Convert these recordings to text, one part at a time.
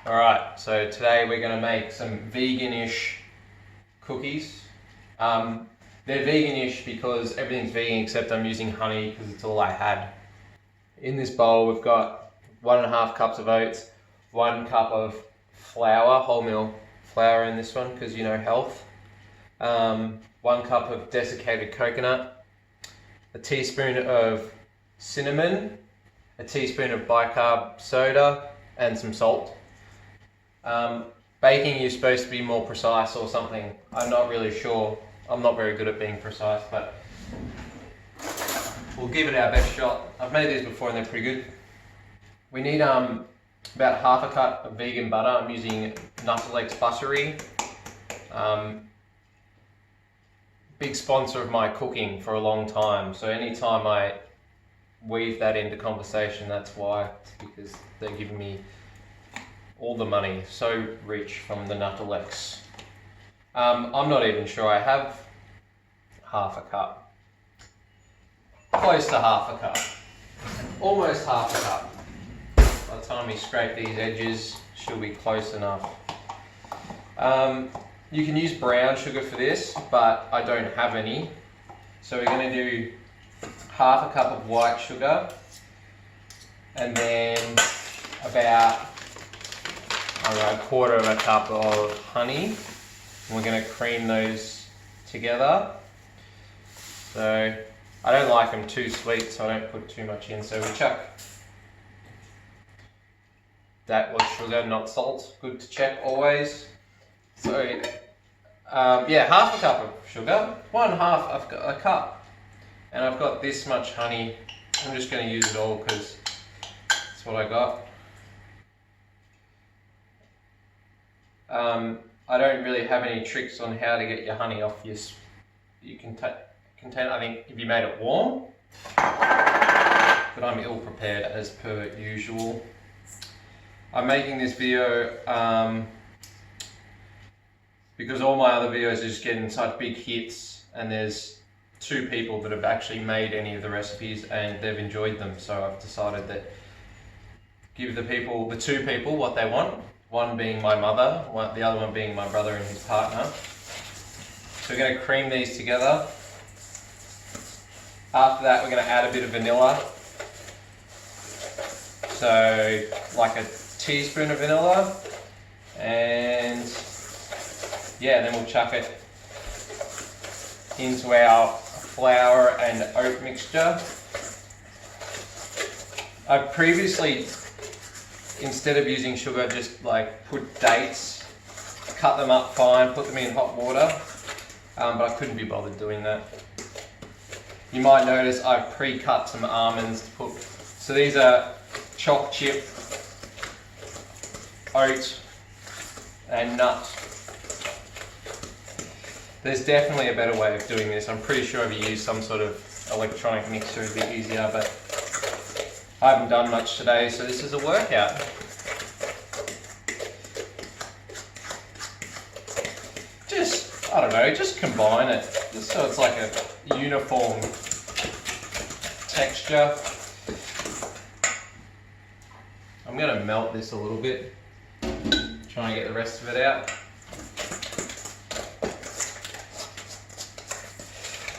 Alright, so today we're going to make some vegan-ish cookies. They're vegan-ish because everything's vegan except I'm using honey because it's all I had. In this bowl we've got 1.5 cups of oats, 1 cup of flour, wholemeal flour in this one because you know health, 1 cup of desiccated coconut, a teaspoon of cinnamon, a teaspoon of bicarb soda and some salt. Baking, you're supposed to be more precise or something. I'm not really sure. I'm not very good at being precise, but we'll give it our best shot. I've made these before and they're pretty good. We need about 1/2 cup of vegan butter. I'm using Nuttalex Buttery. Big sponsor of my cooking for a long time. So anytime I weave that into conversation, that's why. It's because they're giving me all the money. So rich from the Nuttalex. I'm not even sure. I have 1/2 cup. Close to 1/2 cup. Almost 1/2 cup. By the time we scrape these edges, she'll be close enough. You can use brown sugar for this, but I don't have any. So we're going to do 1/2 cup of white sugar and then about, I don't know, 1/4 cup of honey. And we're going to cream those together. So I don't like them too sweet, so I don't put too much in. So we chuck, that was sugar, not salt. Good to check always. So yeah, 1/2 cup of sugar, 1/2 I've got a cup. And I've got this much honey. I'm just going to use it all because that's what I got. I don't really have any tricks on how to get your honey off your container. I think if you made it warm, but I'm ill prepared as per usual. I'm making this video because all my other videos are just getting such big hits, and there's 2 people that have actually made any of the recipes and they've enjoyed them. So I've decided that give the 2 people what they want. One being my mother, the other one being my brother and his partner. So we're going to cream these together. After that we're going to add a bit of vanilla. So like a teaspoon of vanilla. And yeah, then we'll chuck it into our flour and oat mixture. I've previously, instead of using sugar, just like put dates, cut them up fine, put them in hot water, but I couldn't be bothered doing that. You might notice I've pre-cut some almonds to put, so these are choc chip, oat and nut. There's definitely a better way of doing this. I'm pretty sure if you use some sort of electronic mixer it'd be easier, but I haven't done much today, so this is a workout. I don't know, just combine it, just so it's like a uniform texture. I'm going to melt this a little bit, try and get the rest of it out.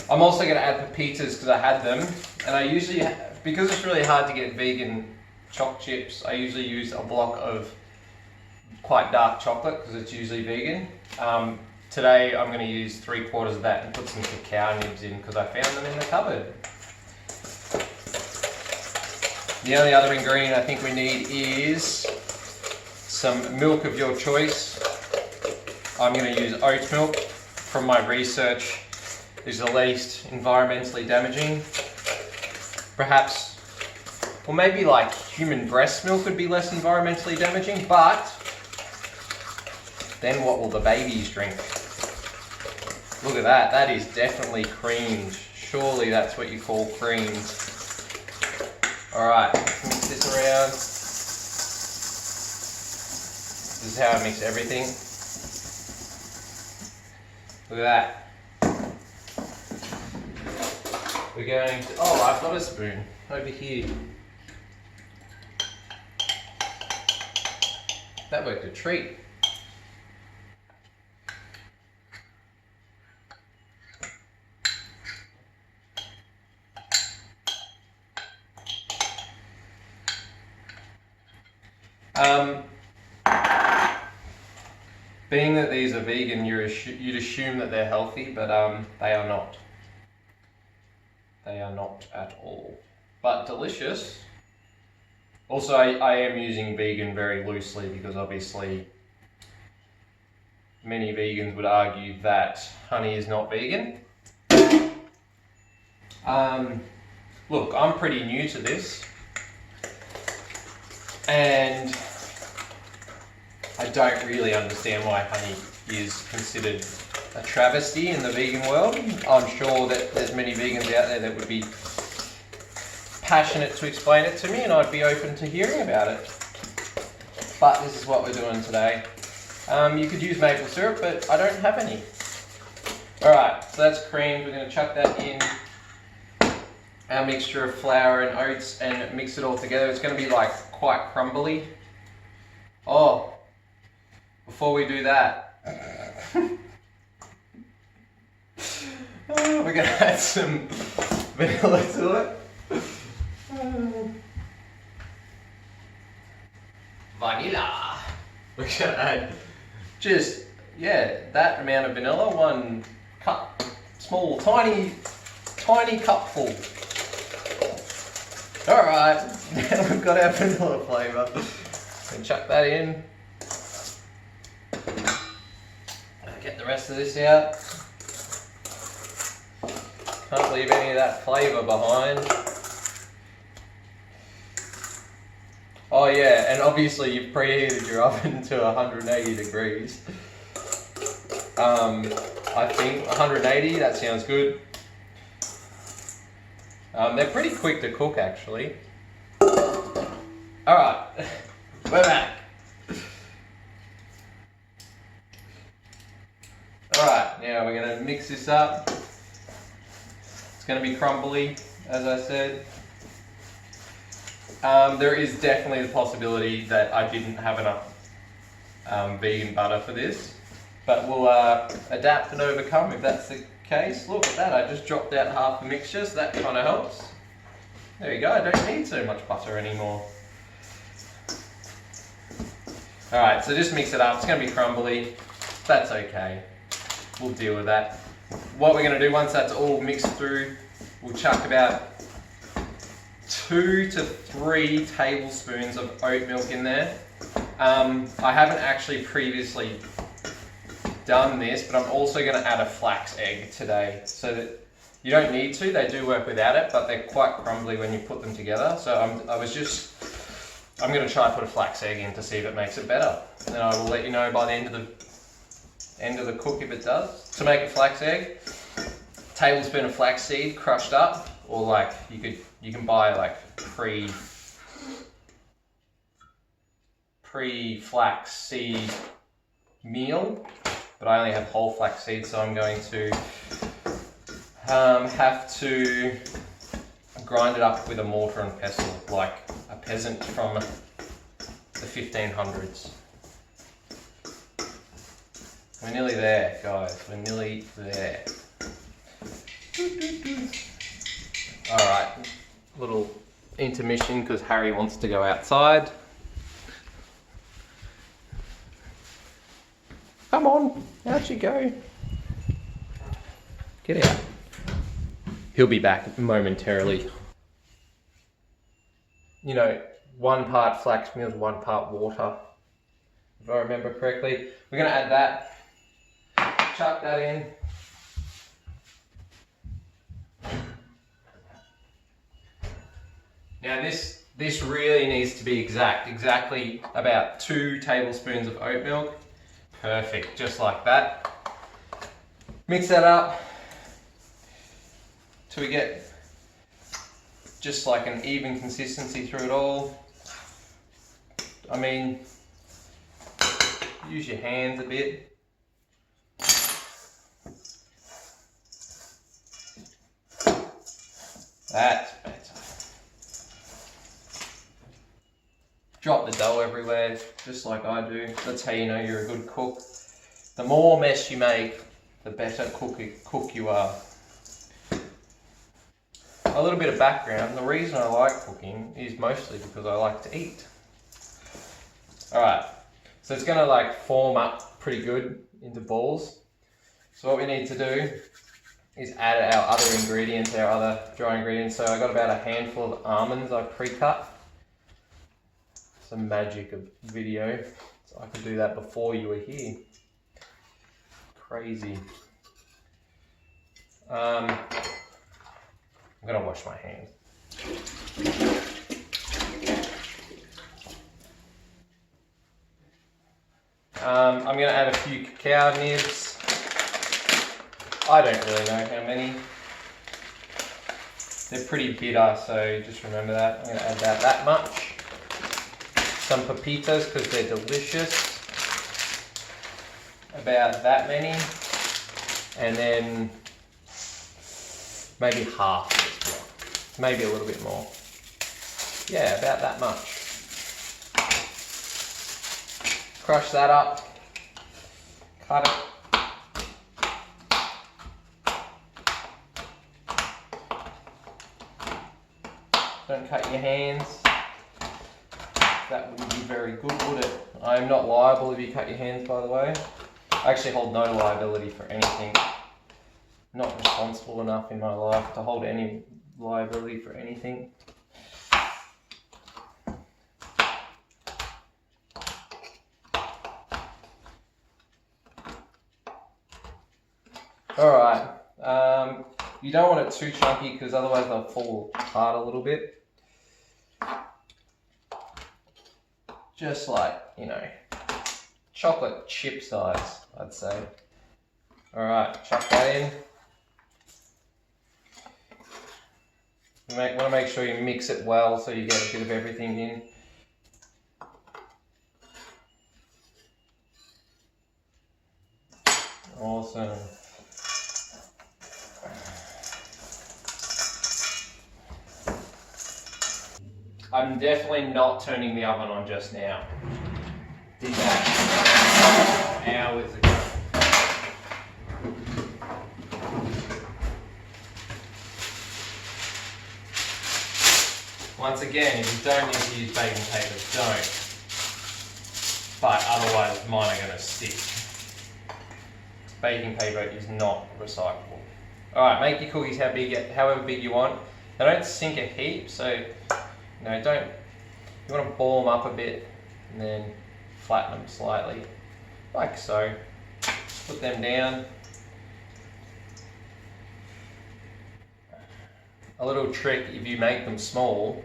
I'm also going to add pepitas because I had them, and I usually, because it's really hard to get vegan choc chips, I usually use a block of quite dark chocolate because it's usually vegan. Today I'm going to use 3/4 of that and put some cacao nibs in because I found them in the cupboard. The only other ingredient I think we need is some milk of your choice. I'm going to use oat milk. From my research, is the least environmentally damaging. Perhaps, or maybe like human breast milk would be less environmentally damaging, but then what will the babies drink? Look at that, that is definitely creamed. Surely that's what you call creamed. Alright, mix this around. This is how I mix everything. Look at that. We're going to, oh, I've got a spoon over here. That worked a treat. Being that these are vegan, you'd assume that they're healthy, but they are not. They are not at all. But delicious. Also, I am using vegan very loosely because obviously many vegans would argue that honey is not vegan. Look, I'm pretty new to this, and I don't really understand why honey is considered a travesty in the vegan world. I'm sure that there's many vegans out there that would be passionate to explain it to me, and I'd be open to hearing about it. But this is what we're doing today. You could use maple syrup, but I don't have any. Alright, so that's creamed. We're going to chuck that in our mixture of flour and oats and mix it all together. It's going to be like quite crumbly. Oh, before we do that, we're going to add some vanilla to it. Vanilla. We're going to add just, that amount of vanilla, 1 cup, small, tiny cupful. Alright, now we've got our vanilla flavour. And chuck that in. Get the rest of this out. Can't leave any of that flavour behind. Oh yeah, and obviously you've preheated your oven to 180 degrees. I think 180, that sounds good. They're pretty quick to cook actually. Alright, we're back. Alright, now we're going to mix this up. It's going to be crumbly, as I said. There is definitely the possibility that I didn't have enough vegan butter for this, but we'll adapt and overcome if that's the case. Look at that, I just dropped out half the mixture, so that kind of helps. There you go, I don't need so much butter anymore. Alright, so just mix it up. It's going to be crumbly. That's okay. We'll deal with that. What we're going to do once that's all mixed through, we'll chuck about 2 to 3 tablespoons of oat milk in there. I haven't actually previously done this, but I'm also going to add a flax egg today, so that you don't need to. They do work without it, but they're quite crumbly when you put them together. So I'm going to try to put a flax egg in to see if it makes it better, and I will let you know by the end of the cook if it does. To make a flax egg, tablespoon of flax seed crushed up, or like you can buy like pre-flax seed meal, but I only have whole flax seed, so I'm going to have to grind it up with a mortar and pestle like a peasant from the 1500s. We're nearly there, guys. We're nearly there. Alright, little intermission because Harry wants to go outside. Come on, out you go. Get out. He'll be back momentarily. You know, 1 part flax meal, 1 part water, if I remember correctly. We're going to add that. Chuck that in. Now this really needs to be exactly about 2 tablespoons of oat milk. Perfect, just like that. Mix that up till we get just like an even consistency through it all. I mean, use your hands a bit. That's better. Drop the dough everywhere, just like I do. That's how you know you're a good cook. The more mess you make, the better cook you are. A little bit of background, the reason I like cooking is mostly because I like to eat. Alright, so it's gonna like form up pretty good into balls. So what we need to do is add our other ingredients, our other dry ingredients. So I got about a handful of almonds I pre-cut. Some magic of video. So I could do that before you were here. Crazy. I'm gonna wash my hands. I'm gonna add a few cacao nibs. I don't really know how many. They're pretty bitter, so just remember that. I'm gonna add about that much. Some pepitas because they're delicious. About that many. And then maybe half as well. Maybe a little bit more. Yeah, about that much. Crush that up. Cut it. Don't cut your hands. That wouldn't be very good, would it? I'm not liable if you cut your hands, by the way. I actually hold no liability for anything. Not responsible enough in my life to hold any liability for anything. Alright, you don't want it too chunky because otherwise they'll fall apart a little bit. Just like, you know, chocolate chip size, I'd say. Alright, chuck that in. You want to make sure you mix it well so you get a bit of everything in. Awesome. I'm definitely not turning the oven on just now. Did that hours ago. Once again, if you don't need to use baking paper, don't. But otherwise, mine are going to stick. Baking paper is not recyclable. Alright, make your cookies however big you want. They don't sink a heap, so you want to ball them up a bit and then flatten them slightly, like so. Put them down. A little trick, if you make them small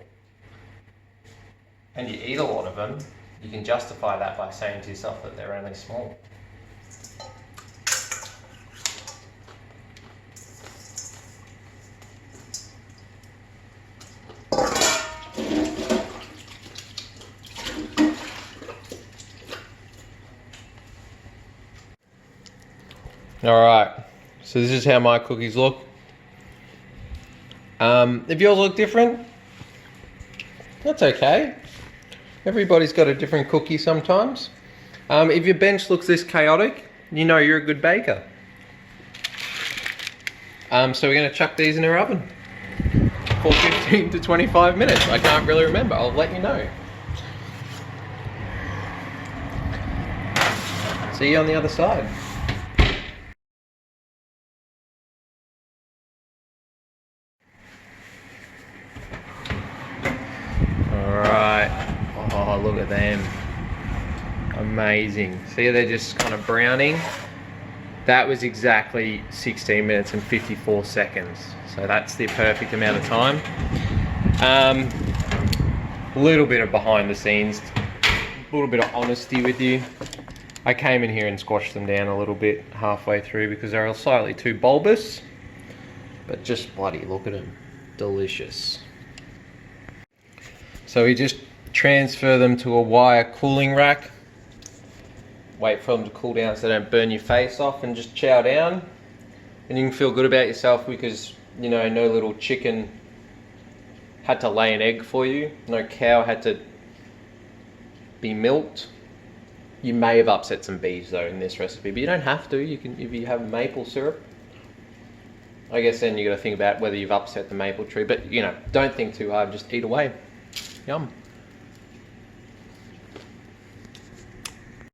and you eat a lot of them, you can justify that by saying to yourself that they're only small. Alright, so this is how my cookies look. If yours look different, that's okay. Everybody's got a different cookie sometimes. If your bench looks this chaotic, you know you're a good baker. So we're going to chuck these in our oven for 15 to 25 minutes. I can't really remember, I'll let you know. See you on the other side. Oh, look at them. Amazing. See, they're just kind of browning. That was exactly 16 minutes and 54 seconds. So that's the perfect amount of time. A little bit of behind the scenes, a little bit of honesty with you. I came in here and squashed them down a little bit halfway through because they're slightly too bulbous. But just bloody look at them. Delicious. So we just transfer them to a wire cooling rack. Wait for them to cool down so they don't burn your face off, and just chow down. And you can feel good about yourself because, you know, no little chicken had to lay an egg for you. No cow had to be milked. You may have upset some bees though in this recipe, but you don't have to. You can, if you have maple syrup. I guess then you got to think about whether you've upset the maple tree, but you know, don't think too hard. Just eat away. Yum.